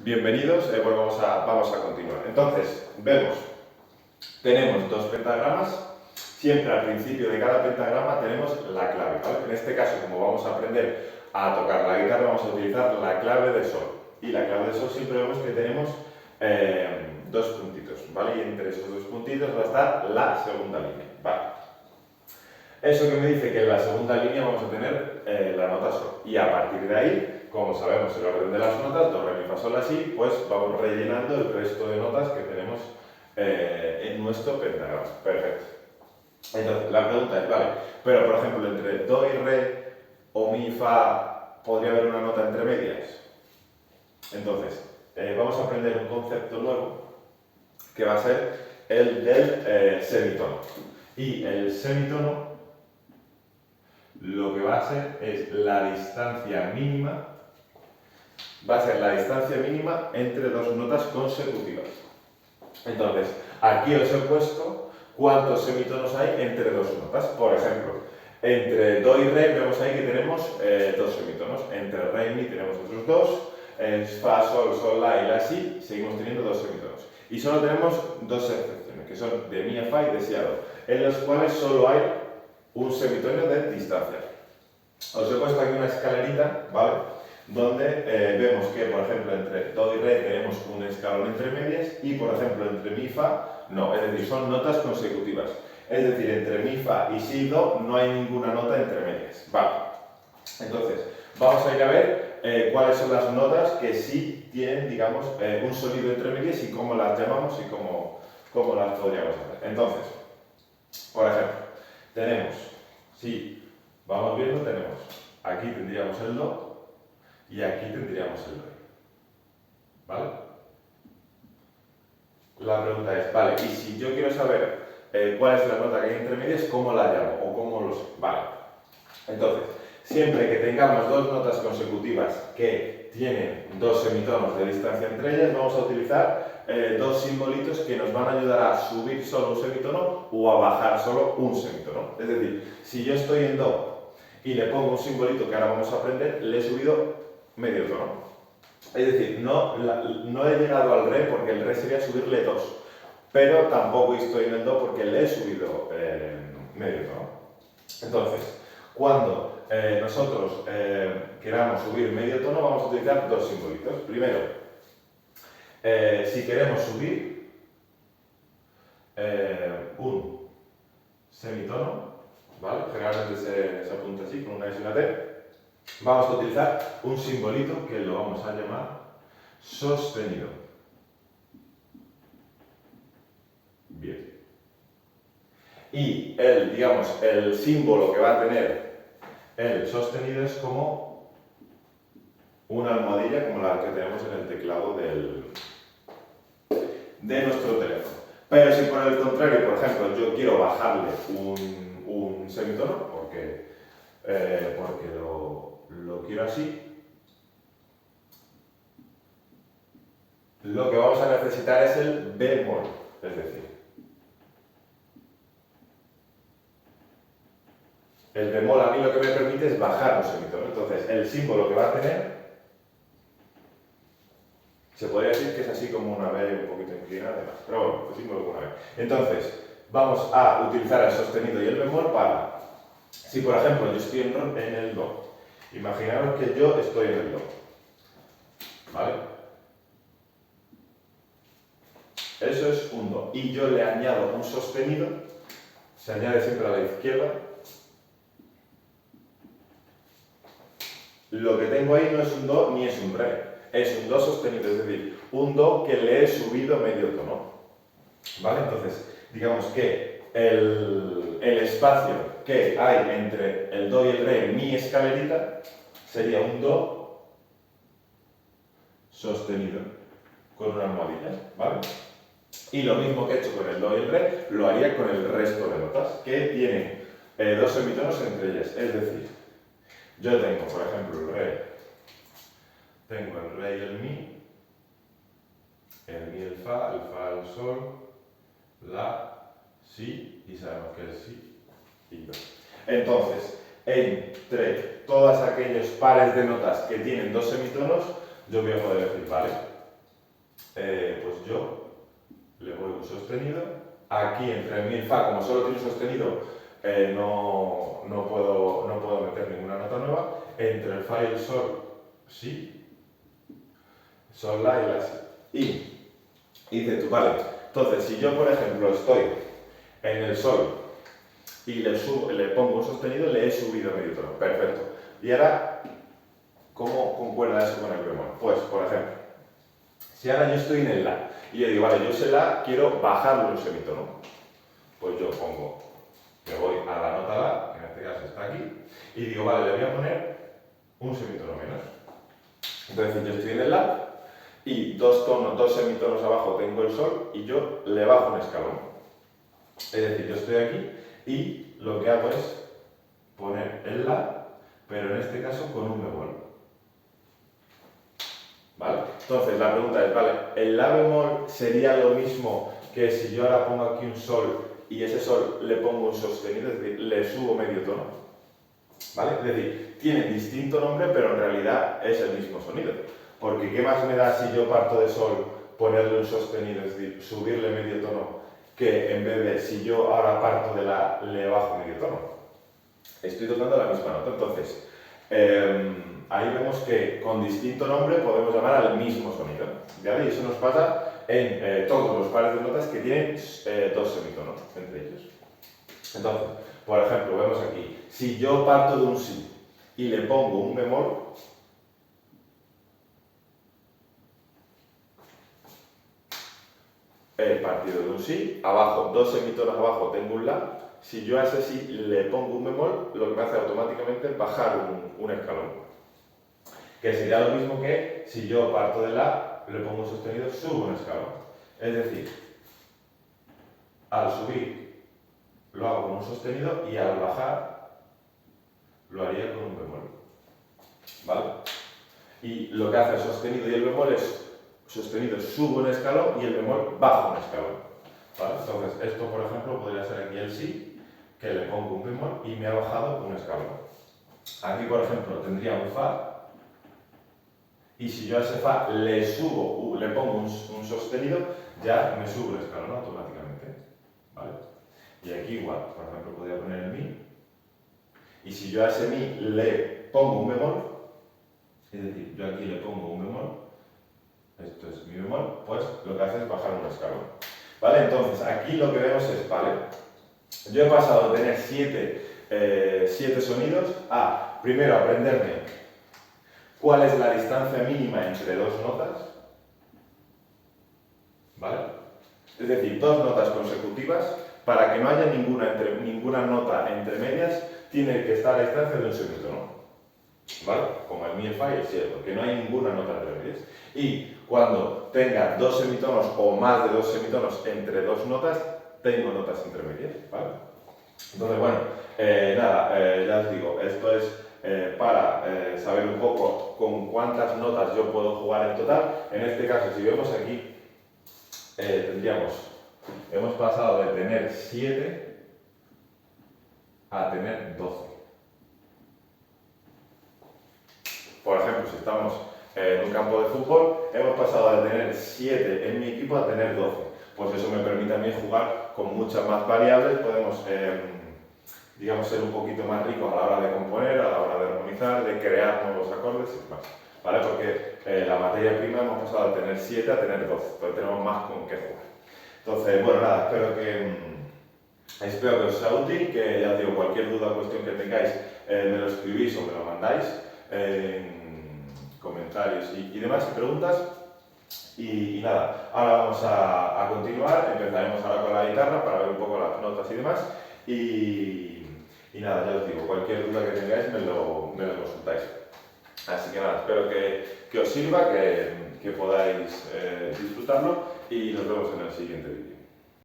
Bienvenidos, pues vamos a continuar. Entonces, tenemos dos pentagramas, siempre al principio de cada pentagrama tenemos la clave, ¿vale? En este caso, como vamos a aprender a tocar la guitarra, vamos a utilizar la clave de sol. Y la clave de sol siempre vemos que tenemos dos puntitos, ¿vale? Y entre esos dos puntitos va a estar la segunda línea, ¿vale? Eso que me dice que en la segunda línea vamos a tener la nota sol. Y a partir de ahí, como sabemos el orden de las notas, do, re, mi, fa, sol, la, si, pues vamos rellenando el resto de notas que tenemos en nuestro pentagrama. Perfecto. Entonces, la pregunta es, vale, pero por ejemplo, entre do y re o mi, fa, ¿podría haber una nota entre medias? Entonces, vamos a aprender un concepto nuevo que va a ser el del semitono. Y el semitono lo que va a ser es la distancia mínima, entre dos notas consecutivas. Entonces, aquí os he puesto cuántos semitonos hay entre dos notas. Por ejemplo, entre do y re vemos ahí que tenemos dos semitonos. Entre re y mi tenemos otros dos. En fa, sol, sol, la y la, si seguimos teniendo dos semitonos. Y solo tenemos dos excepciones, que son de mi a fa y de si a do, en los cuales solo hay un semitono de distancia. Os he puesto aquí una escalerita, ¿vale? Donde vemos que, por ejemplo, entre do y re tenemos un escalón entre medias y, por ejemplo, entre mi, fa, no, es decir, son notas consecutivas. Es decir, entre mi, fa y si, do no hay ninguna nota entre medias, ¿vale? Entonces, vamos a ir a ver cuáles son las notas que sí tienen, digamos, un sonido entre medias y cómo las llamamos y cómo las podríamos hacer. Entonces, por ejemplo, tenemos, si vamos viendo, tenemos, aquí tendríamos el do y aquí tendríamos el re, ¿vale? La pregunta es, vale, y si yo quiero saber cuál es la nota que hay entre medias, ¿cómo la llamo o cómo lo sé? Vale, entonces, siempre que tengamos dos notas consecutivas que tienen dos semitonos de distancia entre ellas, vamos a utilizar dos simbolitos que nos van a ayudar a subir solo un semitono o a bajar solo un semitono. Es decir, si yo estoy en do y le pongo un simbolito que ahora vamos a aprender, le he subido medio tono. Es decir, no he llegado al re porque el re sería subirle dos, pero tampoco estoy en el do porque le he subido medio tono. Entonces, cuando nosotros queramos subir medio tono, vamos a utilizar dos simbolitos. Primero, si queremos subir un semitono, ¿vale? Generalmente se apunta así, con una S y una T. Vamos a utilizar un simbolito que lo vamos a llamar sostenido. Bien. Y el símbolo que va a tener el sostenido es como una almohadilla como la que tenemos en el teclado de nuestro teléfono. Pero si por el contrario, por ejemplo, yo quiero bajarle un semitono, porque lo quiero así, lo que vamos a necesitar es el bemol, es decir, el bemol a mí lo que me permite es bajar un semitono. Entonces, el símbolo que va a tener, se podría decir que es así como una B un poquito inclinada, además, pero bueno, el símbolo como una B. Entonces, vamos a utilizar el sostenido y el bemol para, si por ejemplo yo estoy en el do, imaginaros que yo estoy en el do, ¿vale? Eso es un do. Y yo le añado un sostenido, se añade siempre a la izquierda. Lo que tengo ahí no es un do ni es un re, es un do sostenido, es decir, un do que le he subido medio tono. ¿Vale? Entonces, digamos que el espacio que hay entre el do y el re en mi escalerita sería un do sostenido con una almohadilla, ¿vale? Y lo mismo que he hecho con el do y el re, lo haría con el resto de notas, que tienen dos semitonos entre ellas. Es decir, yo tengo, por ejemplo, el re, tengo el re y el mi, el fa, el sol, la, si, y sabemos que es si y do. Entonces, entre todas aquellos pares de notas que tienen dos semitonos, yo voy a poder decir, vale, un sostenido. Aquí entre el mi y el fa, como solo tiene un sostenido, no puedo meter ninguna nota nueva. Entre el fa y el sol, sí. Sol, la y la, si. Y dices tú, vale, entonces si yo por ejemplo estoy en el sol y le pongo un sostenido, le he subido medio tono. Perfecto. Y ahora, ¿cómo concuerda eso con el bemol? Pues, por ejemplo, si ahora yo estoy en el la y yo digo, vale, yo ese la quiero bajarlo un semitono, pues yo me voy a la nota la, que en este caso está aquí, y digo, vale, le voy a poner un semitono menos. Entonces yo estoy en el la y dos semitonos abajo tengo el sol y yo le bajo un escalón. Es decir, yo estoy aquí y lo que hago es poner el la, pero en este caso con un bemol. ¿Vale? Entonces la pregunta es, ¿vale? ¿El la bemol sería lo mismo que si yo ahora pongo aquí un sol y ese sol le pongo un sostenido, es decir, le subo medio tono? ¿Vale? Es decir, tiene distinto nombre, pero en realidad es el mismo sonido. Porque ¿qué más me da si yo parto de sol ponerle un sostenido, es decir, subirle medio tono, que en vez de si yo ahora parto de la le bajo medio tono? Estoy tocando la misma nota. Entonces, ahí vemos que con distinto nombre podemos llamar al mismo sonido. ¿Vale? Y eso nos pasa en todos los pares de notas que tienen dos semitonos entre ellos. Entonces, por ejemplo, vemos aquí, si yo parto de un si y le pongo un bemol, he partido de un si, abajo, dos semitonos abajo tengo un la, si yo a ese si le pongo un bemol, lo que me hace automáticamente es bajar un escalón. Que sería lo mismo que si yo parto de la, le pongo un sostenido, subo un escalón. Es decir, al subir lo hago con un sostenido y al bajar lo haría con un bemol. ¿Vale? Y lo que hace el sostenido y el bemol es, sostenido subo un escalón y el bemol bajo un escalón. ¿Vale? Entonces, esto por ejemplo podría ser aquí el si, que le pongo un bemol y me ha bajado un escalón. Aquí por ejemplo tendría un fa, y si yo a ese fa le pongo un sostenido, ya me subo el escalón automáticamente. ¿Vale? Y aquí igual, por ejemplo podría poner el mi, y si yo a ese mi le pongo un bemol, es decir, yo aquí le pongo un bemol, esto es mi bemol, pues lo que hace es bajar un escalón. ¿Vale? Entonces, aquí lo que vemos es, vale, yo he pasado de tener 7 sonidos a, primero, aprenderme cuál es la distancia mínima entre dos notas, ¿vale? Es decir, dos notas consecutivas, para que no haya ninguna nota entre medias, tiene que estar a distancia de un semitono. ¿Vale? Como el mi, el fa y el si, porque no hay ninguna nota entre medias. Y cuando tenga dos semitonos o más de dos semitonos entre dos notas, tengo notas entre medias, ¿vale? Entonces, bueno, nada, ya os digo, esto es para saber un poco con cuántas notas yo puedo jugar en total. En este caso, si vemos aquí, hemos pasado de tener 7 a tener 12. Por ejemplo, si estamos en un campo de fútbol, hemos pasado de tener 7 en mi equipo a tener 12. Pues eso me permite a mí jugar con muchas más variables, podemos, digamos, ser un poquito más ricos a la hora de componer, a la hora de armonizar, de crear nuevos acordes y demás. ¿Vale? Porque la materia prima hemos pasado de tener 7 a tener 12, entonces tenemos más con qué jugar. Entonces, bueno, nada, espero que os sea útil, que ya os digo, cualquier duda o cuestión que tengáis, me lo escribís o me lo mandáis en comentarios y demás, y preguntas. Y nada, ahora vamos a continuar, empezaremos ahora con la guitarra para ver un poco las notas y demás. Y nada, ya os digo, cualquier duda que tengáis me lo consultáis. Así que nada, espero que os sirva, que podáis disfrutarlo y nos vemos en el siguiente vídeo.